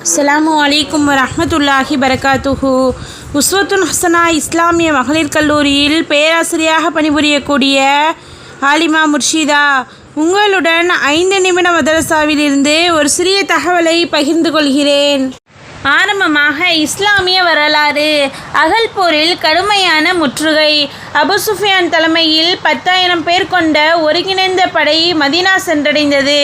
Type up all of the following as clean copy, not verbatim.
அஸ்ஸலாமு அலைக்கும் வரஹ்மத்துல்லாஹி பரகாத்துஹு. உஸ்வத்துன் ஹசனா இஸ்லாமிய மகளிர் கல்லூரியில் பேராசிரியராக பணிபுரியக்கூடிய ஆலிமா முர்ஷிதா உங்களுடன் 5 நிமிட மதரசாவிலிருந்து ஒரு சிறிய தகவலை பகிர்ந்து கொள்கிறேன். ஆரம்பமாக இஸ்லாமிய வரலாறு. அகல்போரில் கடுமையான முற்றுகை. அபு சுஃபியான் தலைமையில் 10,000 பேர் கொண்ட ஒருங்கிணைந்த படை மதீனா சென்றடைந்தது.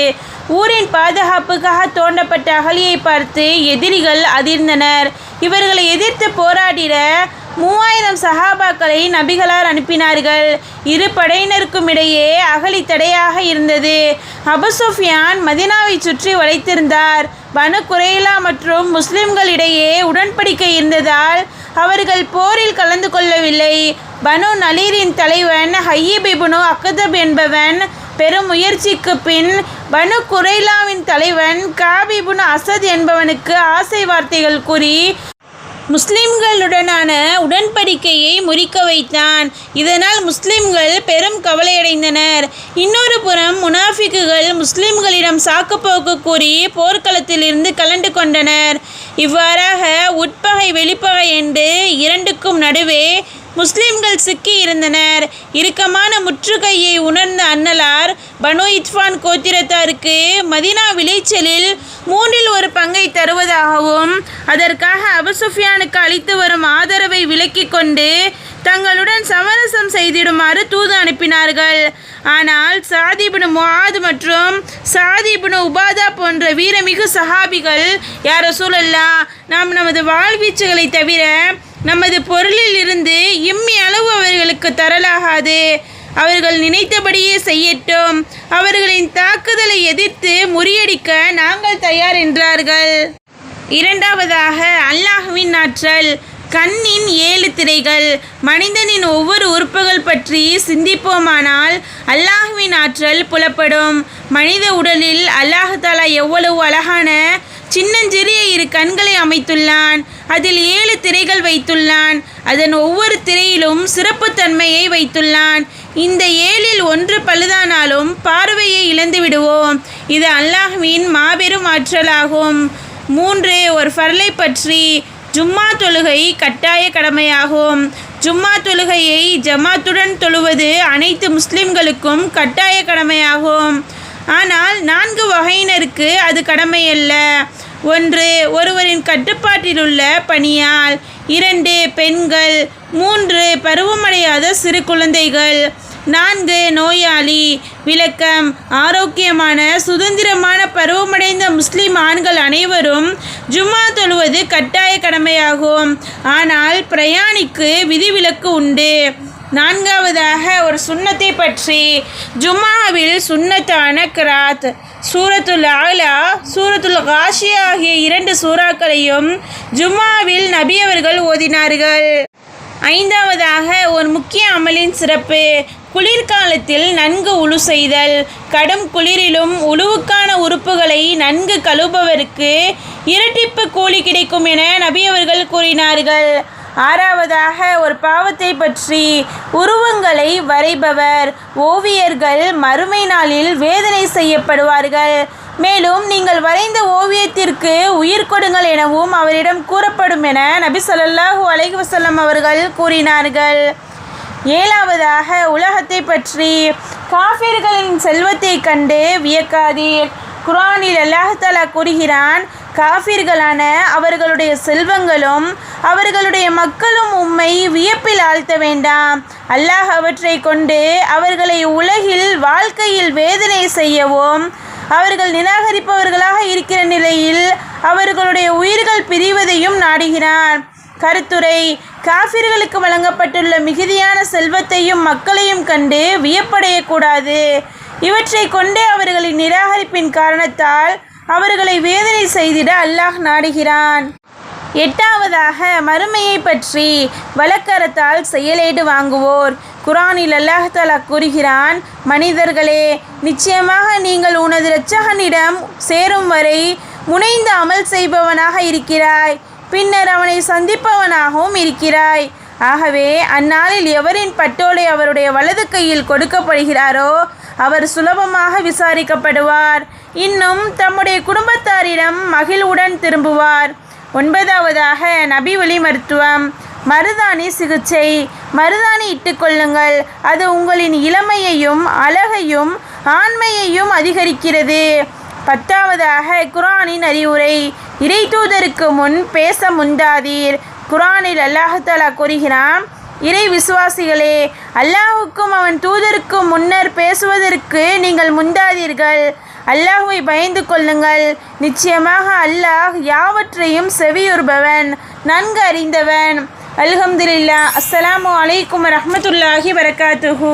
ஊரின் பாதுகாப்புக்காக தோண்டப்பட்ட அகழியை பார்த்து எதிரிகள் அதிர்ந்தனர். இவர்களை எதிர்த்து போராடிட 3000 சஹாபாக்களை நபிகளார் அனுப்பினார்கள். இரு படையினருக்கும் இடையே அகழி தடையாக இருந்தது. அபு சுஃபியான் மதீனாவை சுற்றி வளைத்திருந்தார். பனு குரைலா மற்றும் முஸ்லிம்களிடையே உடன்படிக்கை இருந்ததால் அவர்கள் போரில் கலந்து கொள்ளவில்லை. பனு நலீரின் தலைவன் ஹய்யிப் இப்னு அக்தப் என்பவன் பெரும் முயற்சிக்கு பின் பனு குரைலாவின் தலைவன் காப் இப்னு அசத் என்பவனுக்கு ஆசை வார்த்தைகள் கூறி முஸ்லிம்களுடனான உடன்படிக்கையை முறிக்க வைத்தான். இதனால் முஸ்லிம்கள் பெரும் கவலையடைந்தனர். இன்னொரு புறம் முனாஃபிக்குகள் முஸ்லிம்களிடம் சாக்குப்போக்கு கூறி போர்க்களத்திலிருந்து கலண்டு கொண்டனர். இவ்வாறாக உட்பகை வெளிப்பகை என்று இரண்டுக்கும் நடுவே முஸ்லிம்கள் சிக்கி இருந்தனர். இறுக்கமான முற்றுகையை உணர்ந்த அன்னலார் பனு இத்ஃபான் கோத்திரத்தாருக்கு மதீனா விளைச்சலில் 1/3 பங்கை தருவதாகவும் அதற்காக அபு சுஃபியானுக்கு அளித்து வரும் ஆதரவை விலக்கிக் கொண்டு தங்களுடன் சமரசம் செய்திடுமாறு தூது அனுப்பினார்கள். ஆனால் சாத் இப்னு முஆத் மற்றும் சாத் இப்னு உபாதா போன்ற வீரமிகு சஹாபிகள், யா ரசூலல்லாஹ், நாம் நமது வாழ்வீச்சுகளை தவிர நமது பொருளில் இருந்து இம்மி அளவு அவர்களுக்கு தரலாகாது. அவர்கள் நினைத்தபடியே செய்யட்டும். அவர்களின் தாக்குதலை எதிர்த்து முறியடிக்க நாங்கள் தயார் என்றார்கள். இரண்டாவதாக அல்லாஹ்வின் ஆற்றல். கண்ணின் 7 திரைகள். மனிதனின் ஒவ்வொரு உறுப்புகள் பற்றி சிந்திப்போமானால் அல்லாஹ்வின் ஆற்றல் புலப்படும். மனித உடலில் அல்லாஹ் தஆலா எவ்வளவு அழகான சின்னஞ்சிறிய 2 கண்களை அமைத்துள்ளான். அதில் 7 திரைகள் வைத்துள்ளான். அதன் ஒவ்வொரு திரையிலும் சிறப்புத்தன்மையை வைத்துள்ளான். இந்த 7இல் 1 பழுதானாலும் பார்வையை இழந்து விடுவோம். இது அல்லாஹ்வின் மாபெரும் ஆற்றலாகும். 3. ஒரு ஃபர்லை பற்றி. ஜும்மா தொழுகை கட்டாய கடமையாகும். ஜும்மா தொழுகையை ஜமாத்துடன் தொழுவது அனைத்து முஸ்லிம்களுக்கும் கட்டாய கடமையாகும். ஆனால் 4 வகையினருக்கு அது கடமையல்ல. 1. ஒருவரின் கட்டுப்பாட்டிலுள்ள பணியாள். 2. பெண்கள். 3. பருவமடையாத சிறு குழந்தைகள். 4. நோயாளி. விளக்கம்: ஆரோக்கியமான சுதந்திரமான பருவமடைந்த முஸ்லிம் ஆண்கள் அனைவரும் ஜும்மா தொழுவது கட்டாய கடமையாகும். ஆனால் பிரயாணிக்கு விதிவிலக்கு உண்டு. 4வதாக ஒரு சுன்னத்தை பற்றி. ஜும்மாவில் சுன்னத்தான கிராத், சூரத்துல் ஆலா, சூரத்துல் காஷியா ஆகிய 2 சூறாக்களையும் ஜும்மாவில் நபி அவர்கள் ஓதினார்கள். 5வதாக ஒரு முக்கிய அமலின் சிறப்பு. குளிர்காலத்தில் நன்கு உழு செய்தல். கடும் குளிரிலும் உழுவுக்கான உறுப்புகளை நன்கு கழுவுபவருக்கு இரட்டிப்பு கூலி கிடைக்கும் என நபி அவர்கள் கூறினார்கள். 6வதாக ஒரு பாவத்தை பற்றி. உருவங்களை வரைபவர், ஓவியர்கள் மறுமை நாளில் வேதனை செய்யப்படுவார்கள். மேலும் நீங்கள் வரைந்த ஓவியத்திற்கு உயிர் கொடுங்கள் எனவும் அவரிடம் கூறப்படும் என நபி ஸல்லல்லாஹு அலைஹி வஸல்லம் அவர்கள் கூறினார்கள். 7வதாக உலகத்தை பற்றி. காஃபிர்களின் செல்வத்தை கண்டு வியக்காதீர். குர்ஆனில் அல்லாஹ் தஆலா கூறுகிறான், காஃபிர்களான அவர்களுடைய செல்வங்களும் அவர்களுடைய மக்களும் உம்மை வியப்பில் ஆழ்த்த வேண்டாம். அல்லாஹ் அவற்றை கொண்டு அவர்களை உலகில் வாழ்க்கையில் வேதனை செய்யவும் அவர்கள் நிராகரிப்பவர்களாக இருக்கிற நிலையில் அவர்களுடைய உயிர்கள் பிரிவதையும் நாடுகிறான். கருத்துரை: காஃபிர்களுக்கு வழங்கப்பட்டுள்ள மிகுதியான செல்வத்தையும் மக்களையும் கண்டு வியப்படையக்கூடாது. இவற்றை கொண்டு அவர்களின் நிராகரிப்பின் காரணத்தால் அவர்களை வேதனை செய்திட அல்லாஹ் நாடுகிறான். 8வதாக மறுமையை பற்றி. வலக்கரத்தால் செயலேடு வாங்குவோர். குர்ஆனில் அல்லாஹ் தஆலா கூறுகிறான், மனிதர்களே, நிச்சயமாக நீங்கள் உனது இரட்சகனிடம் சேரும் வரை முனைந்து அமல் செய்பவனாக இருக்கிறாய். பின்னர் அவனை சந்திப்பவனாகவும் இருக்கிறாய். ஆகவே அந்நாளில் எவரின் பட்டோலை அவருடைய வலது கையில் கொடுக்கப்படுகிறாரோ அவர் சுலபமாக விசாரிக்கப்படுவார். இன்னும் தம்முடைய குடும்பத்தாரிடம் மகிழ்வுடன் திரும்புவார். 9வதாக நபி வழி மருத்துவம். மருதாணி சிகிச்சை. மருதாணி இட்டுக்கொள்ளுங்கள். அது உங்களின் இளமையையும் அழகையும் ஆண்மையையும் அதிகரிக்கிறது. 10வதாக குர்ஆனின் அறிவுரை. இறை தூதருக்கு முன் பேச முந்தாதீர். குர்ஆனில் அல்லாஹ் தஆலா கூறுகிறான், இறை விசுவாசிகளே, அல்லாஹுக்கும் அவன் தூதருக்கும் முன்னர் பேசுவதற்கு நீங்கள் முந்தாதீர்கள். அல்லாஹுவை பயந்து கொள்ளுங்கள். நிச்சயமாக அல்லாஹ் யாவற்றையும் செவியுறுபவன், நன்கு அறிந்தவன். அல்ஹம்துலில்லாஹ். அஸ்ஸலாமு அலைக்கும் வரஹ்மத்துல்லாஹி வபரகாத்துஹு.